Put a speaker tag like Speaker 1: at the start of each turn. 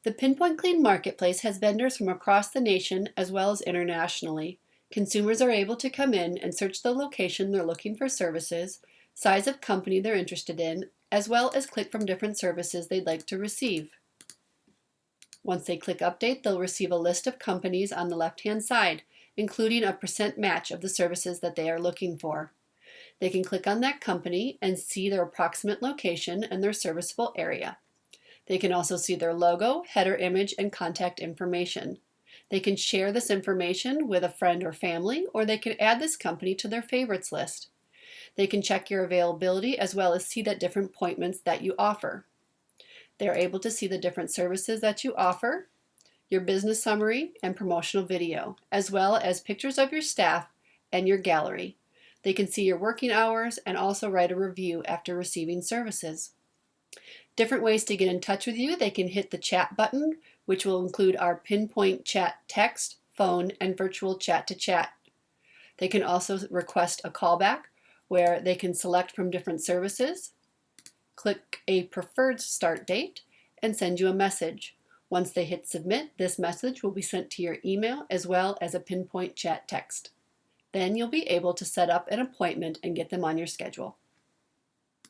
Speaker 1: The PinpointCLN Marketplace has vendors from across the nation as well as internationally. Consumers are able to come in and search the location they're looking for services, size of company they're interested in, as well as click from different services they'd like to receive. Once they click Update, they'll receive a list of companies on the left-hand side, including a percent match of the services that they are looking for. They can click on that company and see their approximate location and their serviceable area. They can also see their logo, header image, and contact information. They can share this information with a friend or family, or they can add this company to their favorites list. They can check your availability as well as see the different appointments that you offer. They are able to see the different services that you offer, your business summary, and promotional video, as well as pictures of your staff and your gallery. They can see your working hours and also write a review after receiving services. Different ways to get in touch with you: they can hit the chat button, which will include our Pinpoint chat text, phone, and virtual chat to chat. They can also request a callback where they can select from different services, click a preferred start date, and send you a message. Once they hit submit, this message will be sent to your email as well as a Pinpoint chat text. Then you'll be able to set up an appointment and get them on your schedule.